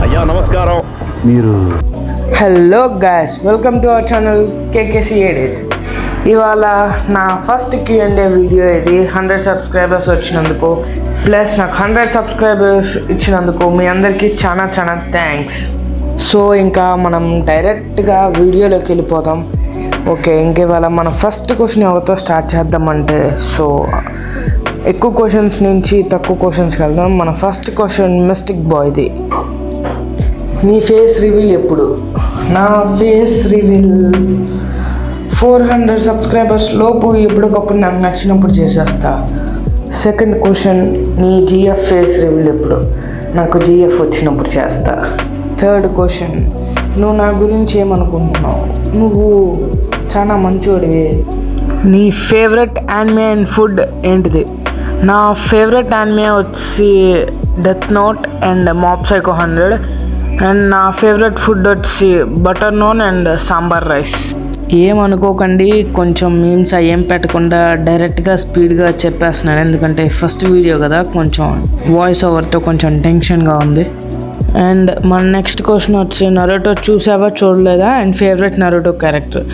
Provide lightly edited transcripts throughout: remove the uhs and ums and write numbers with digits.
అయ్యా నమస్కారం. మీరు hello guys, welcome to our channel KKC edits. ఇవాళ నా ఫస్ట్ Q&A వీడియో ఇది. 100 సబ్స్క్రైబర్స్ వచ్చినందుకు ప్లస్ నాకు 100 సబ్స్క్రైబర్స్ ఇచ్చినందుకు మీ అందరికీ చాలా థ్యాంక్స్. సో ఇంకా మనం డైరెక్ట్గా వీడియోలోకి వెళ్ళిపోదాం. ఓకే, ఇంక ఇవాళ మన ఫస్ట్ క్వశ్చన్ ఎవరితో స్టార్ట్ చేద్దామంటే, సో ఎక్కువ క్వశ్చన్స్ నుంచి తక్కువ క్వశ్చన్స్కి వెళ్దాం. మన ఫస్ట్ క్వశ్చన్ మిస్టిక్ బాయ్ది. నీ ఫేస్ రివీల్ ఎప్పుడు? నా ఫేస్ రివీల్ 400 సబ్స్క్రైబర్స్ లోపు ఎప్పటికప్పుడు నాకు నచ్చినప్పుడు చేసేస్తా. సెకండ్ క్వశ్చన్, నీ GF ఫేస్ రివీల్ ఎప్పుడు? నాకు GF వచ్చినప్పుడు చేస్తా. థర్డ్ క్వశ్చన్, నువ్వు నా గురించి ఏమనుకుంటున్నావు? నువ్వు చాలా మంచివాడివి. నీ ఫేవరెట్ యానిమే అండ్ ఫుడ్ ఏంటిది? నా ఫేవరెట్ యానిమే వచ్చి death Note and Mob Psycho 100 and నా ఫేవరెట్ ఫుడ్ వచ్చి butter non and sambar rice. ఏమనుకోకండి, కొంచెం మీమ్స్ ఏం పెట్టకుండా డైరెక్ట్గా స్పీడ్గా చెప్పేస్తున్నాను, ఎందుకంటే ఫస్ట్ వీడియో కదా, కొంచెం వాయిస్ ఓవర్తో కొంచెం టెన్షన్గా ఉంది. అండ్ మన నెక్స్ట్ క్వశ్చన్ వచ్చి నరుటో చూసావా చూడలేదా అండ్ ఫేవరెట్ నరుటో క్యారెక్టర్?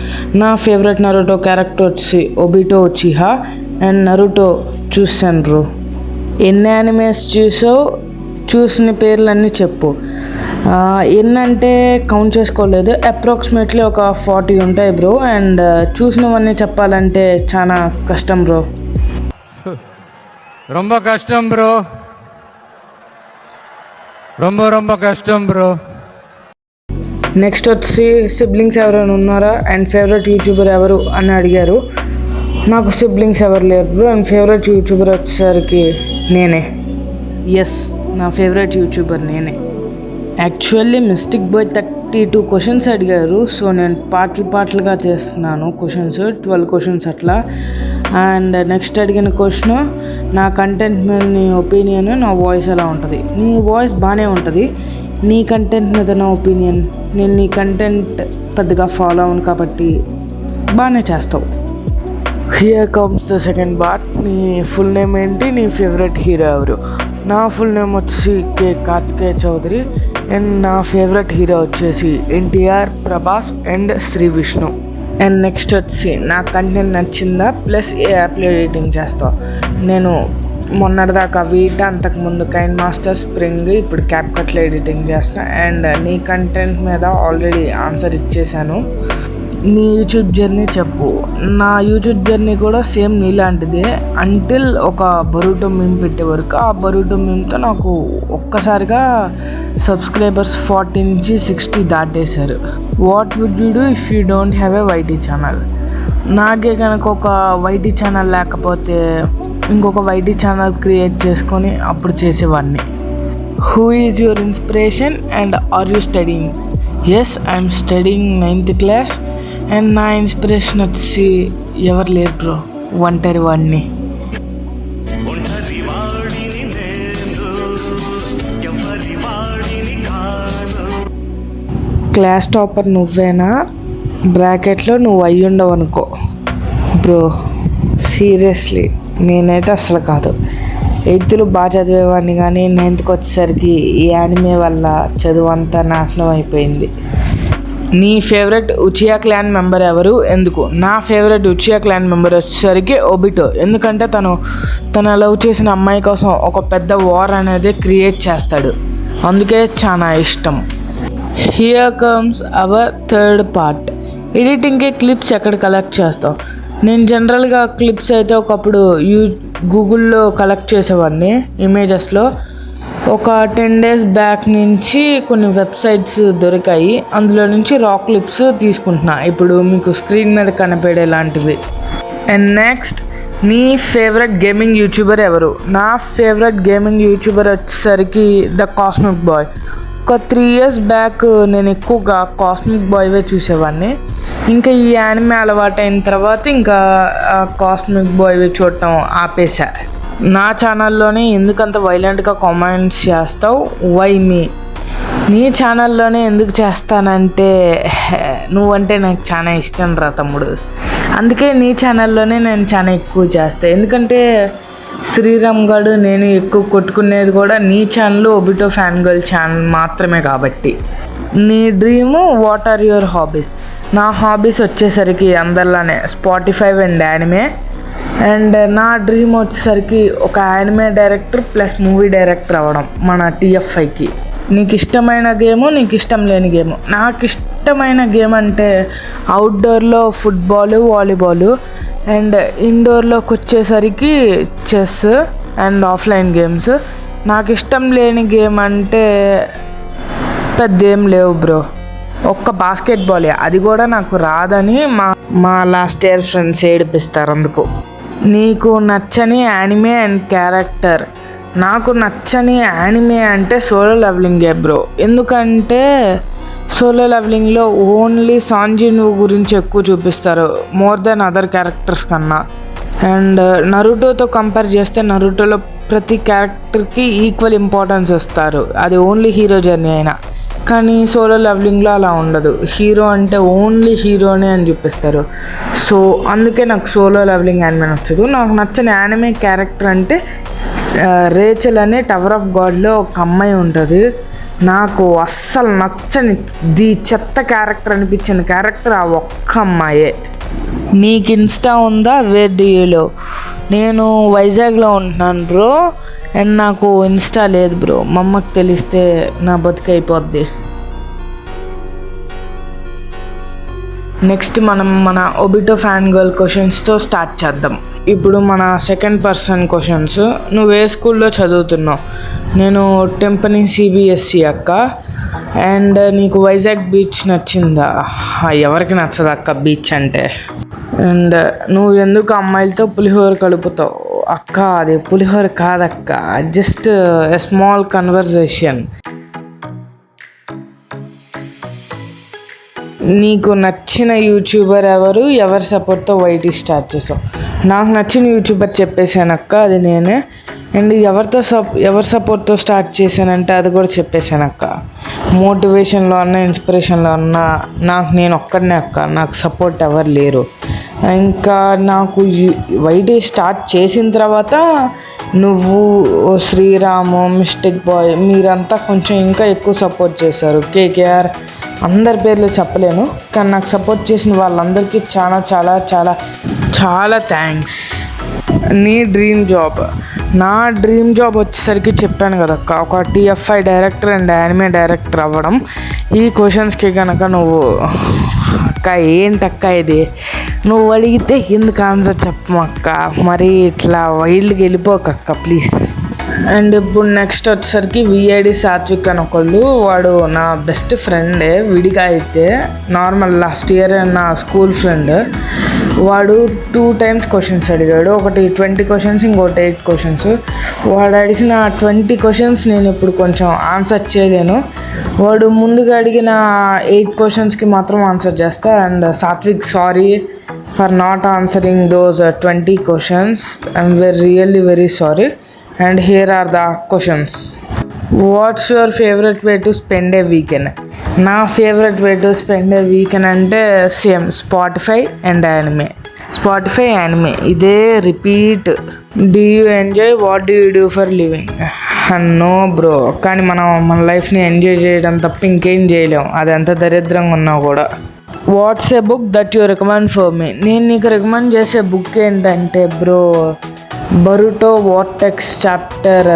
నా ఫేవరెట్ నరుటో క్యారెక్టర్ వచ్చి ఒబిటో ఉచిహా అండ్ నరుటో చూసాను బ్రో. ఎన్ని యానిమేస్ చూసావు? చూసిన పేర్లన్నీ చెప్పు. ఎన్నంటే కౌంట్ చేసుకోలేదు, అప్రాక్సిమేట్లీ ఒక 40 ఉంటాయి బ్రో. అండ్ చూసినవన్నీ చెప్పాలంటే చాలా కష్టం బ్రో. ரொம்ப కష్టం బ్రో, ரொம்ப కష్టం బ్రో. నెక్స్ట్ వచ్చి సిబ్లింగ్స్ ఎవరైనా ఉన్నారా అండ్ ఫేవరెట్ యూట్యూబర్ ఎవరు అని అడిగారు. నాకు సిబ్లింగ్స్ ఎవరు లేరు బ్రో. అండ్ ఫేవరెట్ యూట్యూబర్ వచ్చేసరికి నేనే. ఎస్, నా ఫేవరెట్ యూట్యూబర్ నేనే. యాక్చువల్లీ మిస్టిక్ బాయ్ 32 క్వశ్చన్స్ అడిగారు. సో నేను పార్ట్లుగా చేస్తున్నాను క్వశ్చన్స్, 12 క్వశ్చన్స్ అట్లా. అండ్ నెక్స్ట్ అడిగిన క్వశ్చన్, నా కంటెంట్ మీద నీ ఒపీనియన్, నా వాయిస్ ఎలా ఉంటుంది? నీ వాయిస్ బాగానే ఉంటుంది. నీ కంటెంట్ మీద నా ఒపీనియన్, నేను నీ కంటెంట్ పెద్దగా ఫాలో అవును కాబట్టి బాగానే చేస్తావు. Here comes the second part. నీ ఫుల్ నేమ్ ఏంటి? నీ ఫేవరెట్ హీరో ఎవరు? నా ఫుల్ నేమ్ వచ్చి కే కార్తికేయ చౌదరి అండ్ నా ఫేవరెట్ హీరో వచ్చేసి NTR, Prabhas and Sri Vishnu. And next వచ్చి నా కంటెంట్ నచ్చిందా ప్లస్ ఏ యాప్లో ఎడిటింగ్ చేస్తావు? నేను మొన్నటిదాకా వీటా, అంతకుముందు కైన్ మాస్టర్, స్ప్రింగ్, ఇప్పుడు క్యాప్కట్లో ఎడిటింగ్ చేస్తున్నా. అండ్ నీ కంటెంట్ మీద ఆల్రెడీ ఆన్సర్ ఇచ్చేసాను. నీ యూట్యూబ్ జర్నీ చెప్పు. నా యూట్యూబ్ జర్నీ కూడా సేమ్ నీలాంటిదే. అంటిల్ ఒక బరూటో మీమ్ పెట్టే వరకు. ఆ బరూటో మీమ్తో నాకు ఒక్కసారిగా సబ్స్క్రైబర్స్ 40 నుంచి 60 దాటేశారు. What would you do if you don't have a YT channel? నాకే కనుక ఒక వైటీ ఛానల్ లేకపోతే ఇంకొక వైటీ ఛానల్ క్రియేట్ చేసుకొని అప్పుడు చేసేవాడిని. Who is your inspiration and are you studying? Yes, I'm studying 9th class. And నా ఇన్స్పిరేషన్ వచ్చి ఎవరు లేరు బ్రో, ఒంటరి వాడిని. క్లాస్ టాపర్ నువ్వేనా? బ్రాకెట్లో నువ్వు అయ్యుండవు అనుకో బ్రో. సీరియస్లీ నేనైతే అసలు కాదు. 8th బాగా చదివేవాడిని, కానీ 9th వచ్చేసరికి ఈ యానిమే వల్ల చదువు అంతా నాశనం అయిపోయింది. నీ ఫేవరెట్ ఉచియా క్లాన్ మెంబర్ ఎవరు, ఎందుకు? నా ఫేవరెట్ ఉచియా క్లాన్ మెంబర్ వచ్చేసరికి ఒబిటో. ఎందుకంటే తన లవ్ చేసిన అమ్మాయి కోసం ఒక పెద్ద వార్ అనేది క్రియేట్ చేస్తాడు, అందుకే చాలా ఇష్టం. Here comes our third part. ఎడిటింగ్కి క్లిప్స్ ఎక్కడ కలెక్ట్ చేస్తావు? నేను జనరల్గా క్లిప్స్ అయితే ఒకప్పుడు గూగుల్లో కలెక్ట్ చేసేవాడిని ఇమేజెస్లో. ఒక 10 days బ్యాక్ నుంచి కొన్ని వెబ్సైట్స్ దొరికాయి, అందులో నుంచి రా క్లిప్స్ తీసుకుంటున్నా ఇప్పుడు మీకు స్క్రీన్ మీద కనపడేలాంటివి. అండ్ నెక్స్ట్, నీ ఫేవరెట్ గేమింగ్ యూట్యూబర్ ఎవరు? నా ఫేవరెట్ గేమింగ్ యూట్యూబర్ వచ్చేసరికి ద కాస్మిక్ బాయ్. ఒక 3 years బ్యాక్ నేను ఎక్కువగా కాస్మిక్ బాయ్వే చూసేవాడిని. ఇంకా ఈ యానిమే అలవాటైన తర్వాత ఇంకా కాస్మిక్ బాయ్వే చూడటం ఆపేసా. నా ఛానల్లోనే ఎందుకంత వైలెంట్గా కామెంట్స్ చేస్తావు? Why me? నీ ఛానల్లోనే ఎందుకు చేస్తానంటే నువ్వంటే నాకు చాలా ఇష్టం రా తమ్ముడు, అందుకే నీ ఛానల్లోనే నేను చాలా ఎక్కువ చేస్తాను. ఎందుకంటే శ్రీరామ్ గడు నేను ఎక్కువ కొట్టుకునేది కూడా నీ channel Obito fan girl channel మాత్రమే కాబట్టి. నీ dream what are your hobbies? నా హాబీస్ వచ్చేసరికి అందరిలానే స్పాటిఫై అండ్ యానిమే. అండ్ నా డ్రీమ్ వచ్చేసరికి ఒక anime director plus movie director అవ్వడం మన TFIకి. నీకు ఇష్టమైన గేము, నీకు ఇష్టం లేని గేము? నాకు ఇష్టమైన గేమ్ అంటే అవుట్డోర్లో ఫుట్బాల్, వాలీబాల్. అండ్ ఇండోర్లోకి వచ్చేసరికి చెస్ అండ్ ఆఫ్లైన్ గేమ్స్. నాకు ఇష్టం లేని గేమ్ అంటే పెద్ద ఏం లేవు బ్రో. ఒక్క బాస్కెట్బాలే, అది కూడా నాకు రాదని మా లాస్ట్ ఇయర్ ఫ్రెండ్స్ ఏడిపిస్తారు అందుకు. నీకు నచ్చని యానిమే అండ్ క్యారెక్టర్? నాకు నచ్చని యానిమే అంటే సోలో లెవెలింగే బ్రో. ఎందుకంటే సోలో లెవెలింగ్లో ఓన్లీ సాంజిన్ గురించి ఎక్కువ చూపిస్తారు మోర్ దెన్ అదర్ క్యారెక్టర్స్ కన్నా. అండ్ నరుటోతో కంపేర్ చేస్తే నరుటోలో ప్రతి క్యారెక్టర్కి ఈక్వల్ ఇంపార్టెన్స్ ఇస్తారు, అది ఓన్లీ హీరో జర్నీ అయినా. కానీ సోలో లెవెలింగ్లో అలా ఉండదు, హీరో అంటే ఓన్లీ హీరోనే అని చూపిస్తారు. సో అందుకే నాకు సోలో లెవెలింగ్ యానిమే నచ్చదు. నాకు నచ్చని యానిమే క్యారెక్టర్ అంటే రేచల్ అనే టవర్ ఆఫ్ గాడ్లో ఒక అమ్మాయి ఉంటుంది. నాకు అస్సలు నచ్చని చెత్త క్యారెక్టర్ అనిపించిన క్యారెక్టర్ ఆ ఒక్క అమ్మాయే. నీకు ఇన్స్టా ఉందా? Where do you live? నేను వైజాగ్లో ఉంటున్నాను బ్రో. అండ్ నాకు ఇన్స్టా లేదు బ్రో. మా అమ్మకి తెలిస్తే నా బతుకు అయిపోద్ది. నెక్స్ట్ మనం మన ఒబిటో ఫ్యాన్ గర్ల్ క్వశ్చన్స్తో స్టార్ట్ చేద్దాం. ఇప్పుడు మన సెకండ్ పర్సన్ క్వశ్చన్స్. నువ్వు ఏ స్కూల్లో చదువుతున్నావు? నేను టెంపనీ CBSE అక్క. అండ్ నీకు వైజాగ్ బీచ్ నచ్చిందా? ఎవరికి నచ్చదు అక్క బీచ్ అంటే. అండ్ నువ్వు ఎందుకు అమ్మాయిలతో పులిహోర కలుపుతావు? అక్క అది పులిహోర కాదక్క, జస్ట్ ఎ స్మాల్ కన్వర్జేషన్. నీకు నచ్చిన యూట్యూబర్ ఎవరు? ఎవరి సపోర్ట్తో YT స్టార్ట్ చేసావు? నాకు నచ్చిన యూట్యూబర్ చెప్పేశానక్క, అది నేనే. అండ్ ఎవరి సపోర్ట్తో స్టార్ట్ చేశానంటే అది కూడా చెప్పేశానక్క. మోటివేషన్లో అన్నా ఇన్స్పిరేషన్లో అన్నా నాకు నేను ఒక్కడనే అక్క, నాకు సపోర్ట్ ఎవరు లేరు. ఇంకా నాకు YT స్టార్ట్ చేసిన తర్వాత నువ్వు, శ్రీరాము, మిస్టేక్ బాయ్ మీరంతా కొంచెం ఇంకా ఎక్కువ సపోర్ట్ చేశారు. KKR అందరి పేర్లు చెప్పలేను, కానీ నాకు సపోర్ట్ చేసిన వాళ్ళందరికీ చాలా చాలా చాలా చాలా థ్యాంక్స్. నీ డ్రీమ్ జాబ్? నా డ్రీమ్ జాబ్ వచ్చేసరికి చెప్పాను కదక్క, ఒక TFI director and anime director అవ్వడం. ఈ క్వశ్చన్స్కి కనుక నువ్వు అక్క ఏంటక్క ఇది నువ్వు అడిగితే ఎందుకు ఆన్సర్ చెప్పమక్క, మరి ఇట్లా వైల్డ్కి వెళ్ళిపోకక్క ప్లీజ్. అండ్ ఇప్పుడు నెక్స్ట్ వచ్చేసరికి VID సాత్విక్ అని ఒకళ్ళు, వాడు నా బెస్ట్ ఫ్రెండే విడిగా అయితే. నార్మల్ లాస్ట్ ఇయర్ నా స్కూల్ ఫ్రెండ్. వాడు 2 times క్వశ్చన్స్ అడిగాడు, ఒకటి 20 questions, ఇంకోటి 8 questions. వాడు అడిగిన 20 questions నేను ఇప్పుడు కొంచెం ఆన్సర్ చేయలేను. వాడు ముందుగా అడిగిన 8 questions మాత్రం ఆన్సర్ చేస్తా. And Sathvik, sorry for not answering those 20 questions. I'm really very sorry. And here are the questions. What's your favorite way to spend a weekend? నా favourite way to spend a weekend అంటే same Spotify and anime. Spotify, anime ఇదే repeat. Do you enjoy? What do you do for living? No bro, కానీ మనం మన లైఫ్ని enjoy చేయడం తప్ప ఇంకేం చేయలేం, అది ఎంత దరిద్రంగా ఉన్నా కూడా. Watts A book that you recommend for me? నేను నీకు రికమెండ్ చేసే బుక్ ఏంటంటే బ్రో, బరుటో వార్టెక్స్ చాప్టర్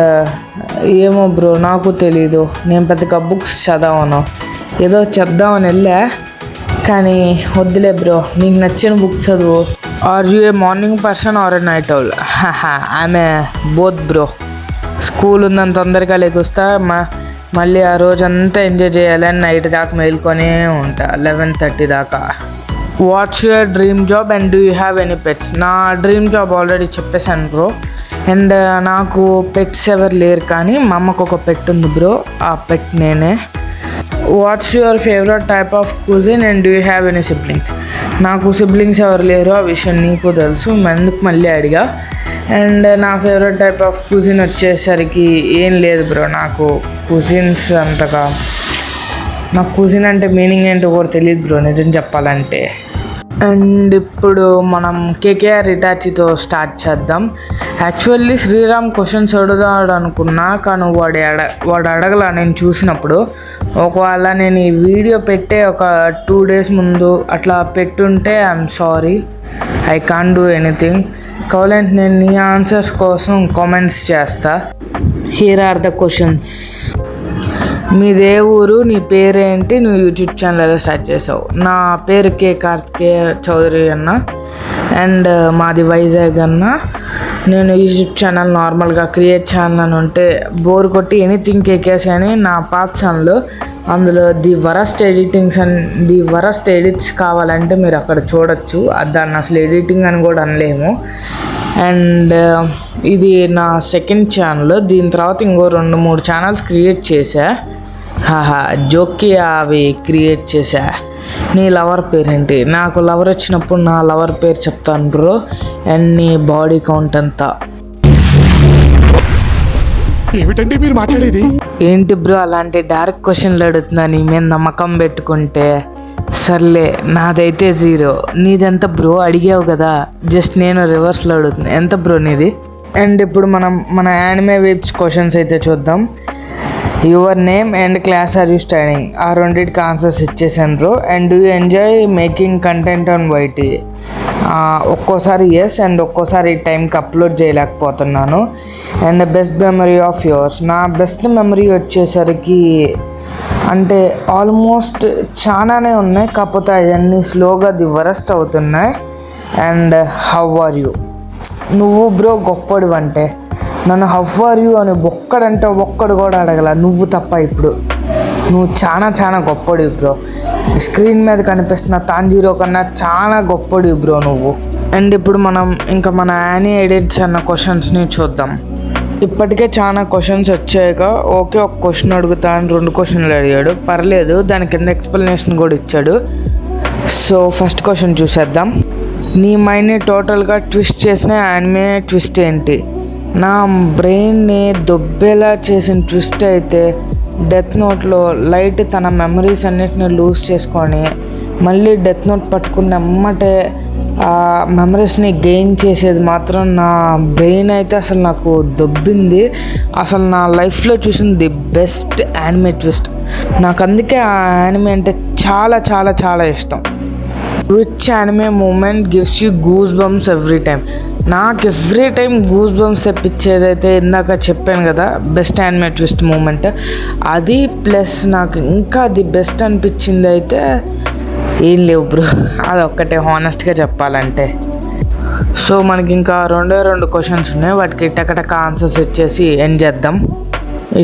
ఏమో బ్రో నాకు తెలీదు, నేను పెద్దగా బుక్స్ చదవను. ఏదో చెప్దామని వెళ్ళా కానీ వద్దులే బ్రో, నీకు నచ్చిన బుక్ చదువు. Are you a morning person or a night owl? ఆమె బోత్ బ్రో. స్కూల్ ఉందని తొందరగా లేకొస్తా, మళ్ళీ ఆ రోజంతా ఎంజాయ్ చేయాలని నైట్ దాకా మేల్కొనే ఉంటా 11:30 దాకా. What's your dream job and do you have any pets? నా డ్రీమ్ జాబ్ ఆల్రెడీ చెప్పేశాను బ్రో. అండ్ నాకు పెట్స్ ఎవరు లేరు, కానీ మా అమ్మకు ఒక పెట్ ఉంది బ్రో, ఆ పెట్ నేనే. What's your favourite type of cuisine and do you have any siblings? నాకు సిబ్లింగ్స్ ఎవరు లేరు, ఆ విషయం నీకు తెలుసు, ఎందుకు మళ్ళీ అడిగా. అండ్ నా ఫేవరెట్ టైప్ ఆఫ్ కుజిన్ వచ్చేసరికి ఏం లేదు బ్రో, నాకు కుజిన్స్ అంతగా, నాకు కుజిన్ అంటే మీనింగ్ ఏంటో కూడా తెలియదు బ్రో నిజం చెప్పాలంటే. అండ్ ఇప్పుడు మనం కేకేఆర్ ఇటాచితో స్టార్ట్ చేద్దాం. యాక్చువల్లీ శ్రీరామ్ క్వశ్చన్స్ అడుగుదాడు అనుకున్నా, కానీ వాడు అడగల. నేను చూసినప్పుడు ఒకవేళ నేను ఈ వీడియో పెట్టే ఒక 2 days ముందు అట్లా పెట్టుంటే I'm sorry, I can't do anything. కావాలంటే నేను నీ ఆన్సర్స్ కోసం కామెంట్స్ చేస్తా. Here are the questions. మీదే ఊరు, నీ పేరేంటి, నువ్వు యూట్యూబ్ ఛానల్ ఎలా స్టార్ట్ చేసావు? నా పేరు కే కార్తికేయ చౌదరి అన్న, అండ్ మాది వైజాగ్ అన్న. నేను యూట్యూబ్ ఛానల్ నార్మల్గా క్రియేట్ ఛానల్ ఉంటే బోర్ కొట్టి ఎనీథింగ్ కేకేసి అని నా పాత ఛానల్, అందులో ది వరస్ట్ ఎడిట్స్ కావాలంటే మీరు అక్కడ చూడొచ్చు. దాన్ని అసలు ఎడిటింగ్ అని కూడా అనలేము. అండ్ ఇది నా సెకండ్ ఛానల్. దీని తర్వాత ఇంకో 2-3 ఛానల్స్ క్రియేట్ చేశా. జోక్కి అవి క్రియేట్ చేశా. నీ లవర్ పేరేంటి? నాకు లవర్ వచ్చినప్పుడు నా లవర్ పేరు చెప్తాను బ్రో. అండ్ నీ బాడీ కౌంట్ అంతా. ఏమిటండి మీరు మాట్లాడేది? ఏంటి బ్రో అలాంటి డైరెక్ట్ క్వశ్చన్లు అడుగుతున్నా నీ మీద నమ్మకం పెట్టుకుంటే? సర్లే, నాదైతే 0. నీదెంత బ్రో? అడిగావు కదా, జస్ట్ నేను రివర్స్లో అడుగుతున్నా. ఎంత బ్రో నీది? అండ్ ఇప్పుడు మనం మన యానిమే వెబ్స్ క్వశ్చన్స్ అయితే చూద్దాం. Your name and class are you studying? ఆ రెండింటికి ఆన్సర్స్ ఇచ్చేసాను bro. And do you enjoy making content on YT? ఒక్కోసారి ఎస్, అండ్ ఒక్కోసారి ఈ టైంకి అప్లోడ్ చేయలేకపోతున్నాను. And best memory of yours? నా బెస్ట్ మెమరీ వచ్చేసరికి అంటే ఆల్మోస్ట్ చాలానే ఉన్నాయి, కాకపోతే అవన్నీ స్లోగా ది వరస్ట్ అవుతున్నాయి. And how are you? నువ్వు బ్రో గొప్పడు అంటే నన్ను హౌ ఆర్ యూ అని ఒక్కడు కూడా అడగల, నువ్వు తప్ప. ఇప్పుడు నువ్వు చాలా గొప్పడు బ్రో. స్క్రీన్ మీద కనిపిస్తున్న తాంజీరో కన్నా చాలా గొప్పడు బ్రో నువ్వు. అండ్ ఇప్పుడు మనం ఇంకా మన యానీ ఎడిట్స్ అన్న క్వశ్చన్స్ని చూద్దాం. ఇప్పటికే చాలా క్వశ్చన్స్ వచ్చాక ఓకే, ఒక క్వశ్చన్ అడుగుతాను, 2 క్వశ్చన్లు అడిగాడు, పర్లేదు. దాని కింద ఎక్స్ప్లెనేషన్ కూడా ఇచ్చాడు. సో ఫస్ట్ క్వశ్చన్ చూసేద్దాం. నీ మైండ్ని టోటల్గా ట్విస్ట్ చేసిన యానిమే ట్విస్ట్ ఏంటి? నా బ్రెయిన్ని దొబ్బేలా చేసిన ట్విస్ట్ అయితే డెత్ నోట్లో లైట్ తన మెమరీస్ అన్నిటిని లూజ్ చేసుకొని మళ్ళీ డెత్ నోట్ పట్టుకున్న అమ్మటే ఆ మెమరీస్ని గెయిన్ చేసేది మాత్రం నా బ్రెయిన్ అయితే అసలు నాకు దొబ్బింది. అసలు నా లైఫ్లో చూసిన ది బెస్ట్ యానిమే ట్విస్ట్. నాకు అందుకే ఆ యానిమే అంటే చాలా ఇష్టం. Which anime moment gives you goose bumps every time? నాకు ఎవ్రీ టైం గూస్ బంప్స్ తెప్పించేదైతే ఇందాక చెప్పాను కదా, బెస్ట్ యానిమే ట్విస్ట్ మూమెంట్ అది. ప్లస్ నాకు ఇంకా ది బెస్ట్ అనిపించింది అయితే ఏం లేవు బ్రో, అదొక్కటే హానెస్ట్గా చెప్పాలంటే. సో మనకి ఇంకా 2 క్వశ్చన్స్ ఉన్నాయి, వాటికి టకటక ఆన్సర్స్ ఇచ్చేసి ఎండ్ చేద్దాం.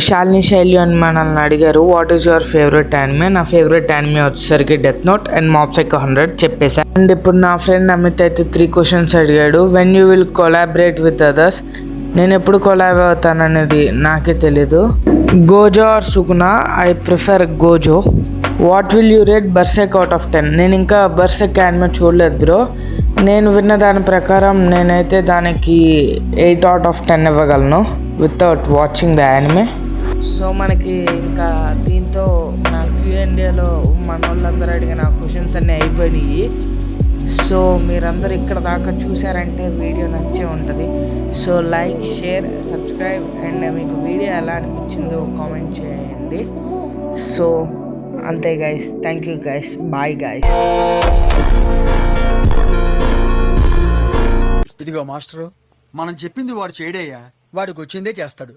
శాలిని శైలి అని మనల్ని అడిగారు, what is your favourite anime? నా ఫేవరెట్ యానిమే వచ్చేసరికి Death Note and Mob Psycho 100 చెప్పేసా. అండ్ ఇప్పుడు నా ఫ్రెండ్ అమిత్ అయితే 3 క్వశ్చన్స్ అడిగాడు. When you will collaborate with others? నేను ఎప్పుడు కొలాబ్ అవుతాననేది నాకే తెలీదు. Gojo or Sukuna? I prefer Gojo. What will you rate Berserk out of 10? నేను ఇంకా బర్సెక్ యానిమే చూడలేదు బ్రో. నేను విన్న దాని ప్రకారం నేనైతే దానికి 8 out of 10 ఇవ్వగలను without watching the anime. So మనకి ఇంకా దీంతో నా Q&Aలో మన వాళ్ళందరూ అడిగిన క్వశ్చన్స్ అన్నీ అయిపోయినాయి. సో మీరందరూ ఇక్కడ దాకా చూసారంటే వీడియో నచ్చే ఉంటుంది. So like, share, subscribe and మీకు వీడియో ఎలా అనిపించిందో కామెంట్ చేయండి. సో అంతే guys, thank you guys, bye guys. ఇదిగో మాస్టరు, మనం చెప్పింది వాడు చేయడయ్యా, వాడికి వచ్చిందే చేస్తాడు.